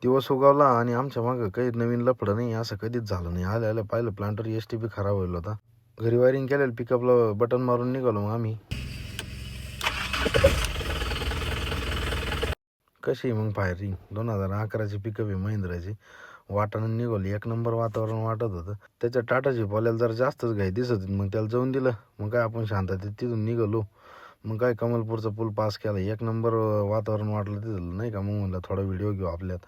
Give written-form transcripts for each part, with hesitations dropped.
दिवस उगवला आणि आमच्या मागं काही नवीन लफडं नाही, असं कधीच झालं नाही. आल्या पाहिलं प्लांटर STP खराब होईल होता. घरी वायरिंग केलेलं पिकअपला बटन मारून निघालो मग आम्ही. कशी मग फायरिंग 2011ची पिकअप आहे महिंद्राची. वाटानं निघाली, एक नंबर वातावरण वाटत होतं. त्याच्या टाटाची बोलायला जरा जास्तच घाई दिसत होती. मग त्याला जाऊन दिलं. मग काय आपण शांततेत तिथून निघालो. मग काय कमलपूरचा पूल पास केला. एक नंबर वातावरण वाटलं तिथं नाही का. मग म्हणलं थोडा व्हिडिओ घेऊ आपल्यात.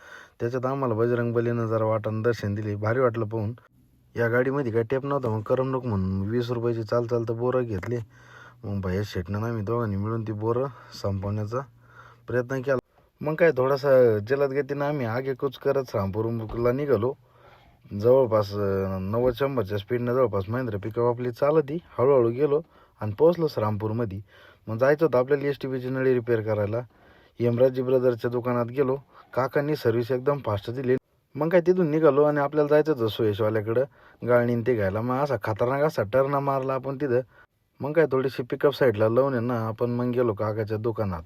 त्याच्यात आम्हाला बजरंगबलीनं जरा वाटानं दर्शन दिले. भारी वाटलं पाहून. या गाडीमध्ये काय टेप नव्हता. मग करमणूक म्हणून 20 रुपयाची चालतं बोरं घेतले. मग भैया शेटनं आम्ही दोघांनी मिळून ती बोरं संपवण्याचा प्रयत्न केला. मग काय थोडासा जलद गतीनं आम्ही आगेकूच करत रामपूरला निघालो. जवळपास 90-100च्या स्पीडनं जवळपास महिंद्रा पिकअप आपली चालती. हळूहळू गेलो आणि पोहोचलोच रामपूरमध्ये. मग जायचं होतं आपल्याला STPची नळी रिपेअर करायला. यमराजी ब्रदरच्या दुकानात गेलो. काकांनी सर्व्हिस एकदम फास्ट दिली. मग काय तिथून निघालो आणि आपल्याला जायचं होतं सुयशवाल्याकडं गाळणीन ते घ्यायला. मग असा खतरनाक असा टर्न मारला आपण तिथं. मग काय थोडीशी पिकअप साईडला लावून आहे ना आपण मग गेलो काकाच्या दुकानात.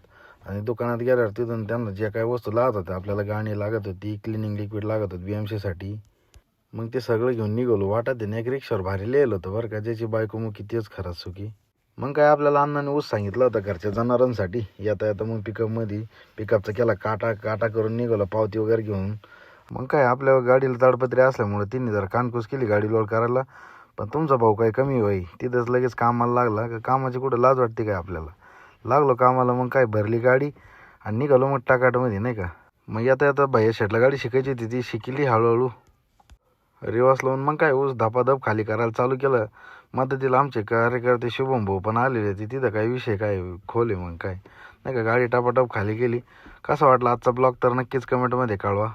आणि दुकानात गेल्यावर तिथून त्यांना जे काही वस्तू लागत होत्या, आपल्याला गाणी लागत होती, क्लिनिंग लिक्विड लागत होती BMCसाठी, मग ते सगळं घेऊन निघालो. वाटत एक रिक्षावर भारी लिहिलं होतं बरं का, ज्याची बायको मुकी तेच खरंच सुखी. मग काय आपल्याला अण्णाने ऊस सांगितलं होतं घरच्या जनावरांसाठी. येता मग पिकअपचा केला काटा करून निघालो पावती वगैरे घेऊन. मग काय आपल्या गाडीला ताडपत्री असल्यामुळे तिने जरा कानकूस केली गाडी लोड करायला. पण तुमचा भाऊ काय कमी होई, तिथंच लगेच कामाला लागला. का कामाची कुठं लाज वाटते काय आपल्याला. लागलो कामाला. मग काय भरली गाडी आणि निघालो मग टाकाटमध्ये नाही का. मग येता भैया शेटला गाडी शिकायची होती, ती शिकली हळूहळू रिवास लावून. मग काय ऊस धापाधप खाली करायला चालू केलं. मदतीला आमचे कार्यकर्ते शुभम भाऊ पण आलेले होते. तिथं काय विषय काय खोले मग काय नाही का. गाडी टापाटप खाली गेली. कसा वाटला आजचा ब्लॉग तर नक्कीच कमेंटमध्ये कळवा.